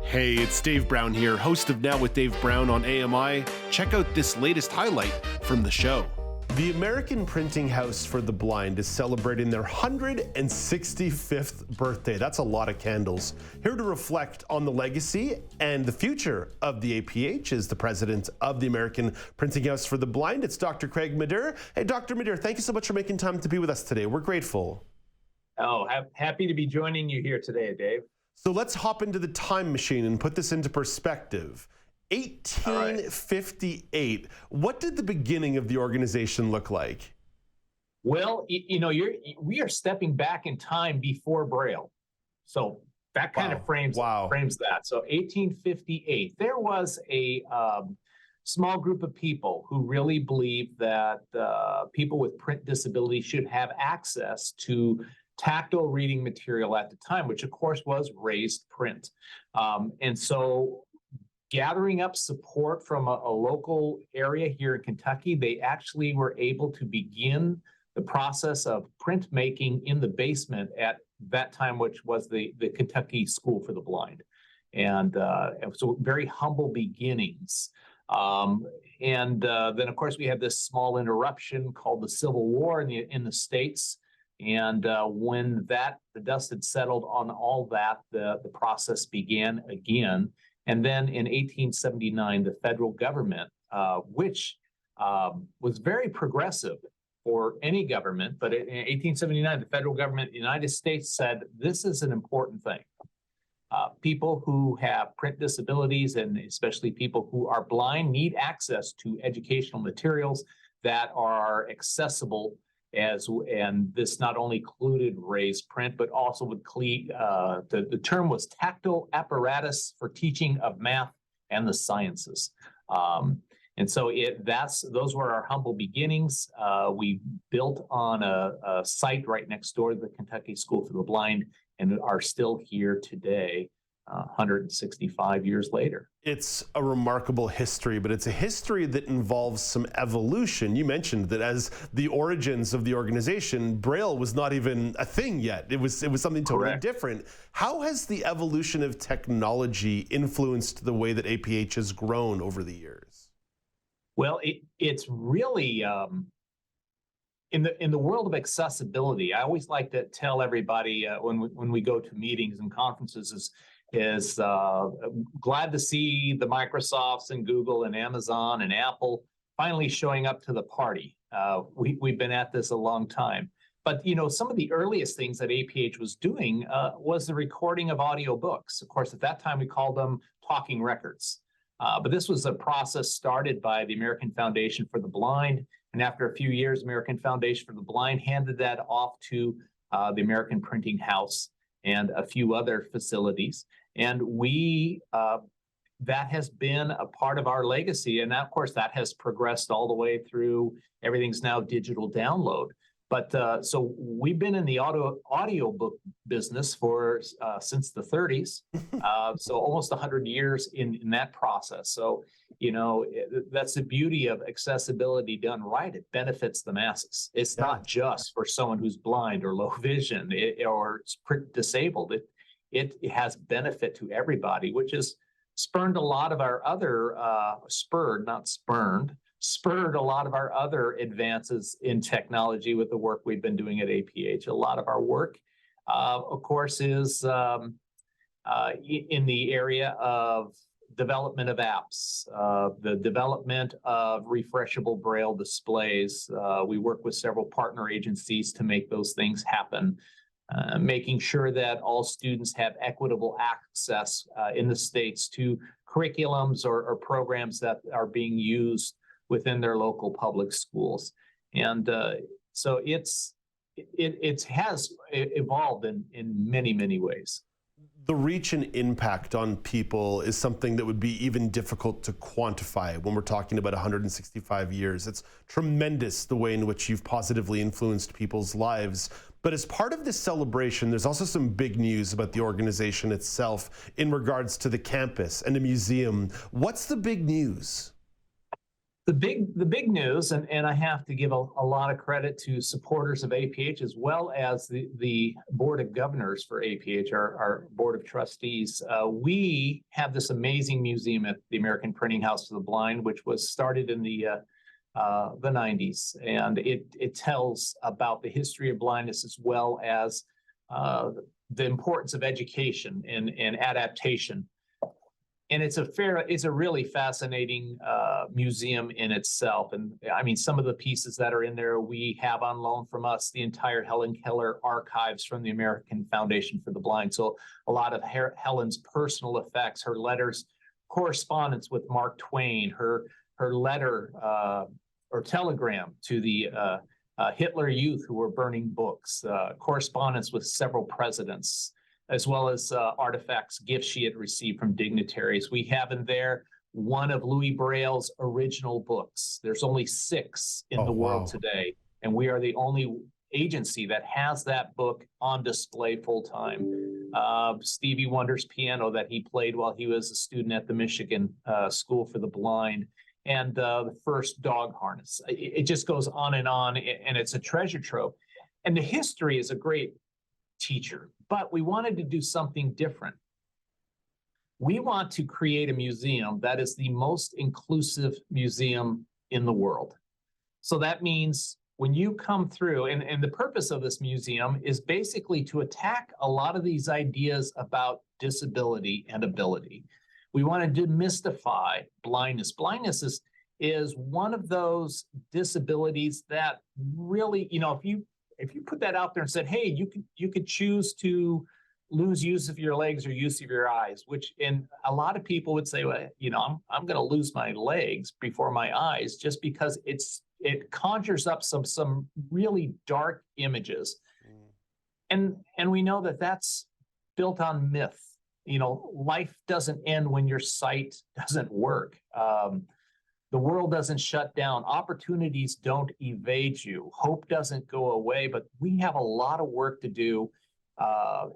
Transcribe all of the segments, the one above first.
Hey, it's Dave Brown here, host of Now with Dave Brown on AMI. Check out this latest highlight from the show. The American Printing House for the Blind is celebrating their 165th birthday. That's a lot of candles. Here to reflect on the legacy and the future of the APH is the president of the American Printing House for the Blind. It's Dr. Craig Meador. Hey, Dr. Meador, thank you so much for making time to be with us today. We're grateful. Oh, happy to be joining you here today, Dave. So let's hop into the time machine and put this into perspective. 1858. Right. What did the beginning of the organization look like? Well, we are stepping back in time before Braille. So that kind of frames that. So 1858, there was a small group of people who really believed that people with print disabilities should have access to tactile reading material at the time, which of course was raised print. And so gathering up support from a local area here in Kentucky, they actually were able to begin the process of printmaking in the basement at that time, which was the Kentucky School for the Blind. And so very humble beginnings. Then of course we had this small interruption called the Civil War in the States. And when the dust had settled on all that, the process began again. And then in 1879, the federal government, which was very progressive for any government, but in 1879, the federal government of the United States said, this is an important thing. People who have print disabilities, and especially people who are blind, need access to educational materials that are accessible, and this not only included raised print, but also would the term was tactile apparatus for teaching of math and the sciences. And so those were our humble beginnings. We built on a site right next door to the Kentucky School for the Blind and are still here today, 165 years later. It's a remarkable history, but it's a history that involves some evolution. You mentioned that as the origins of the organization, Braille was not even a thing yet. It was something totally Correct. different. How has the evolution of technology influenced the way that APH has grown over the years? Well, it's really in the world of accessibility. I always like to tell everybody when we go to meetings and conferences is glad to see the Microsofts and Google and Amazon and Apple finally showing up to the party. We've been at this a long time. But, some of the earliest things that APH was doing was the recording of audiobooks. Of course, at that time, we called them talking records. But this was a process started by the American Foundation for the Blind. And after a few years, American Foundation for the Blind handed that off to the American Printing House and a few other facilities. And that has been a part of our legacy. And of course, that has progressed all the way through. Everything's now digital download. But so we've been in the audiobook business since the 30s, so almost 100 years in that process. So, that's the beauty of accessibility done right. It benefits the masses. It's not just for someone who's blind or low vision or disabled. It has benefit to everybody, which has spurred a lot of our other, spurred a lot of our other advances in technology with the work we've been doing at APH. A lot of our work, of course, is in the area of development of apps, the development of refreshable Braille displays. We work with several partner agencies to make those things happen, making sure that all students have equitable access in the States to curriculums or programs that are being used within their local public schools. And so it has evolved in many, many ways. The reach and impact on people is something that would be even difficult to quantify when we're talking about 165 years. It's tremendous the way in which you've positively influenced people's lives. But as part of this celebration, there's also some big news about the organization itself in regards to the campus and a museum. What's the big news? The big news, and I have to give a lot of credit to supporters of APH as well as the Board of Governors for APH, our Board of Trustees. We have this amazing museum at the American Printing House for the Blind, which was started in the 90s, and it tells about the history of blindness as well as the importance of education and adaptation. And it's a really fascinating museum in itself. And I mean, some of the pieces that are in there, we have on loan from us, the entire Helen Keller archives from the American Foundation for the Blind. So a lot of Helen's personal effects, her letters, correspondence with Mark Twain, her letter or telegram to the Hitler Youth who were burning books, correspondence with several presidents, as well as artifacts, gifts she had received from dignitaries. We have in there one of Louis Braille's original books. There's only 6 in the world today, and we are the only agency that has that book on display full-time. Stevie Wonder's piano that he played while he was a student at the Michigan School for the Blind, and the first dog harness. It just goes on, and it's a treasure trove. And the history is a great teacher, but we wanted to do something different. We want to create a museum that is the most inclusive museum in the world. So that means when you come through, and the purpose of this museum is basically to attack a lot of these ideas about disability and ability. We want to demystify blindness. Blindness is one of those disabilities that really, you know, if you put that out there and said, hey, you could choose to lose use of your legs or use of your eyes, which in a lot of people would say, well, you know, I'm going to lose my legs before my eyes, just because it conjures up some really dark images. And we know that that's built on myth. You know, life doesn't end when your sight doesn't work. The world doesn't shut down. Opportunities don't evade you. Hope doesn't go away, but we have a lot of work to do.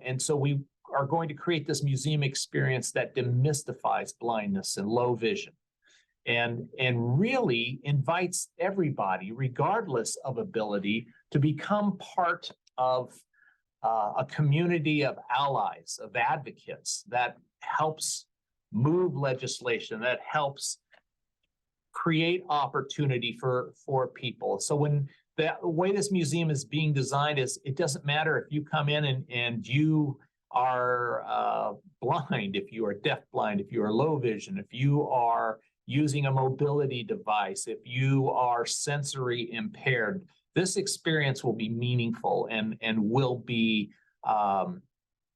And so we are going to create this museum experience that demystifies blindness and low vision and really invites everybody, regardless of ability, to become part of a community of allies, of advocates that helps move legislation, that helps create opportunity for people. So when the way this museum is being designed is, it doesn't matter if you come in and you are blind, if you are deafblind, if you are low vision, if you are using a mobility device, if you are sensory impaired, this experience will be meaningful and will be,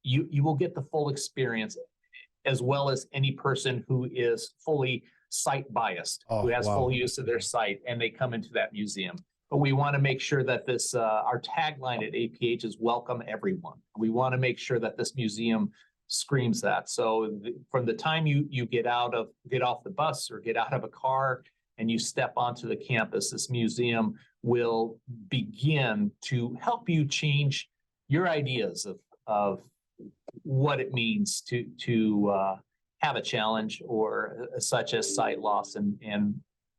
you will get the full experience, as well as any person who is fully sight biased, who has full use of their sight, and they come into that museum. But we want to make sure that this, our tagline at APH is welcome everyone. We want to make sure that this museum screams that. So from the time you get off the bus or get out of a car and you step onto the campus, this museum will begin to help you change your ideas of what it means to have a challenge or such as sight loss and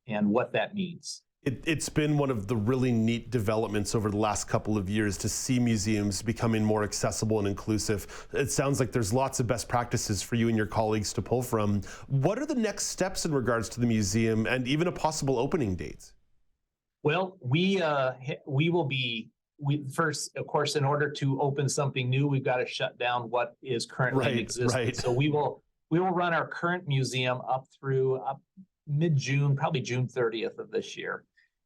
what that means. It's been one of the really neat developments over the last couple of years to see museums becoming more accessible and inclusive. It sounds like there's lots of best practices for you and your colleagues to pull from. What are the next steps in regards to the museum and even a possible opening date? Well, we will be, first, of course, in order to open something new, we've got to shut down what is currently in existence. Right. So we will run our current museum up through mid-June, probably June 30th of this year.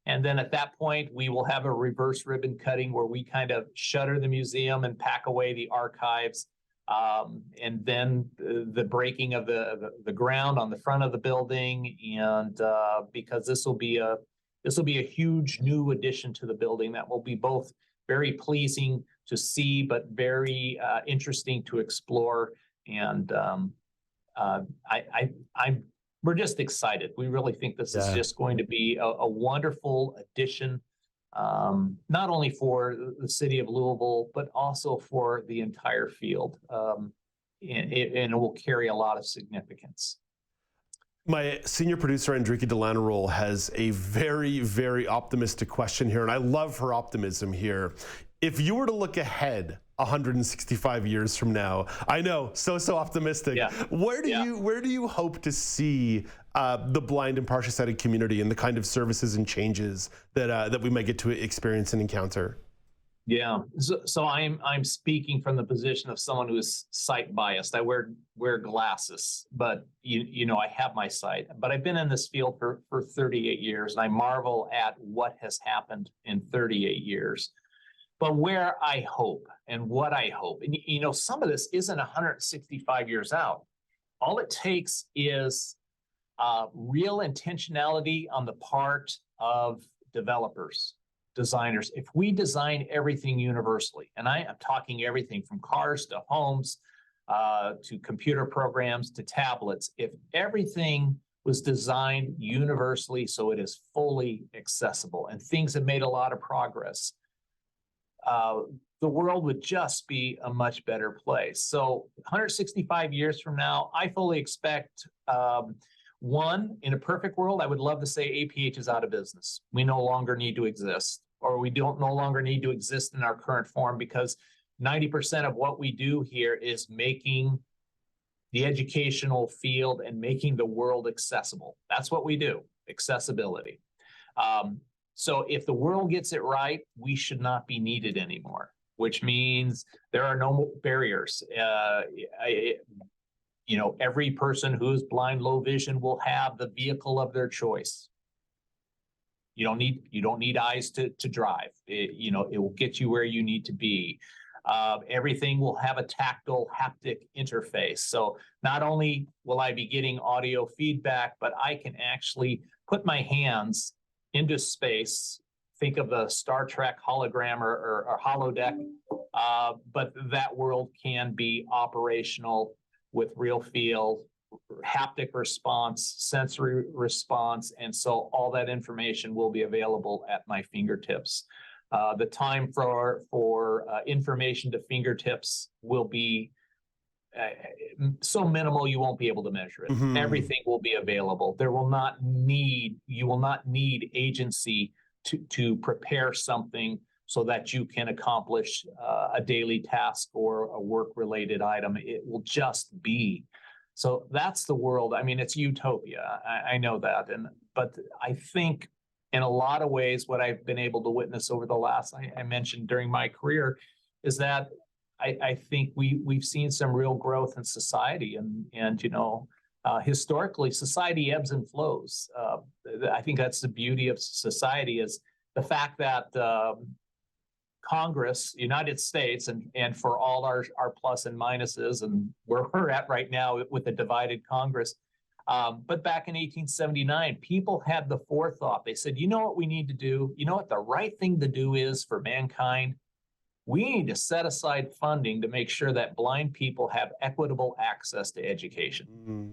And then at that point, we will have a reverse ribbon cutting where we kind of shutter the museum and pack away the archives. And then the breaking of the ground on the front of the building. And because this will be a huge new addition to the building that will be both very pleasing to see, but very interesting to explore. And we're just excited. We really think this is just going to be a wonderful addition, not only for the city of Louisville, but also for the entire field. And it will carry a lot of significance. My senior producer, Enrique Delanaroll, has a very, very optimistic question here, and I love her optimism here. If you were to look ahead 165 years from now, I know, so optimistic. Yeah. Where do you hope to see the blind and partially sighted community and the kind of services and changes that we might get to experience and encounter? Yeah, so I'm speaking from the position of someone who is sight biased. I wear glasses, but you know I have my sight. But I've been in this field for 38 years, and I marvel at what has happened in 38 years. But where I hope and what I hope, and you know, some of this isn't 165 years out. All it takes is real intentionality on the part of developers, designers. If we design everything universally, and I am talking everything from cars to homes, to computer programs to tablets, if everything was designed universally so it is fully accessible, and things have made a lot of progress, the world would just be a much better place. So 165 years from now, I fully expect, one, in a perfect world, I would love to say APH is out of business. We no longer need to exist, or we no longer need to exist in our current form, because 90% of what we do here is making the educational field and making the world accessible. That's what we do, accessibility. So if the world gets it right, we should not be needed anymore, which means there are no barriers. You know, every person who is blind, low vision will have the vehicle of their choice. You don't need eyes to drive. You know, it will get you where you need to be. Everything will have a tactile haptic interface. So not only will I be getting audio feedback, but I can actually put my hands into space. Think of the Star Trek hologram or holodeck, but that world can be operational with real feel, haptic response, sensory response, and so all that information will be available at my fingertips. The time for information to fingertips will be so minimal you won't be able to measure it. Mm-hmm. Everything will be available. You will not need agency to prepare something so that you can accomplish a daily task or a work-related item. It will just be. So that's the world. I mean, it's utopia. I know that, but I think in a lot of ways, what I've been able to witness over the last, I mentioned during my career, is that I think we've seen some real growth in society, and you know, historically, society ebbs and flows. I think that's the beauty of society, is the fact that Congress, United States, and for all our plus and minuses, and where we're at right now with the divided Congress. But back in 1879, people had the forethought. They said, you know what we need to do? You know what the right thing to do is for mankind? We need to set aside funding to make sure that blind people have equitable access to education. Mm-hmm.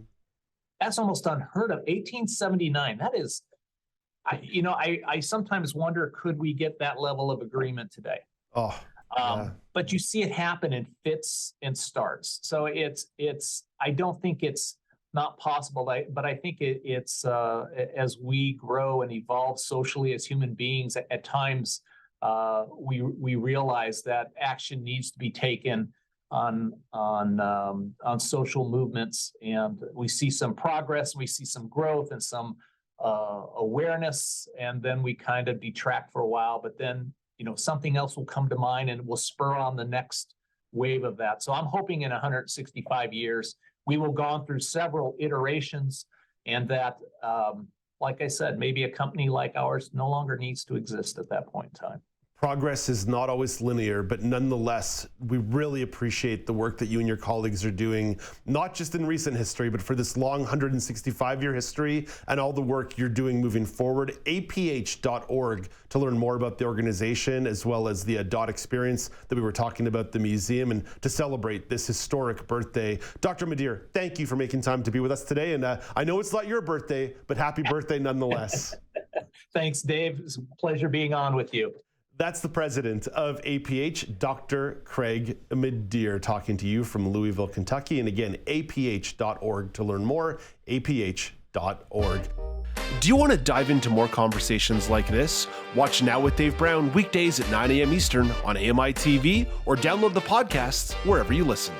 That's almost unheard of. 1879, that is, I sometimes wonder, could we get that level of agreement today? Oh, yeah. But you see it happen in fits and starts. So I don't think it's not possible, but I think it's as we grow and evolve socially as human beings, at times we realize that action needs to be taken on social movements, and we see some progress, we see some growth and some awareness, and then we kind of detract for a while, but then something else will come to mind and will spur on the next wave of that. So I'm hoping in 165 years we will have gone through several iterations, and that, like I said, maybe a company like ours no longer needs to exist at that point in time. Progress is not always linear, but nonetheless, we really appreciate the work that you and your colleagues are doing, not just in recent history, but for this long 165-year history, and all the work you're doing moving forward. APH.org to learn more about the organization, as well as the DOT experience that we were talking about, the museum, and to celebrate this historic birthday. Dr. Meador, thank you for making time to be with us today. And I know it's not your birthday, but happy birthday nonetheless. Thanks, Dave. It's a pleasure being on with you. That's the president of APH, Dr. Craig Meador, talking to you from Louisville, Kentucky. And again, aph.org to learn more, aph.org. AMI.org. Do you want to dive into more conversations like this? Watch Now with Dave Brown weekdays at 9 a.m. Eastern on AMI TV or download the podcasts wherever you listen.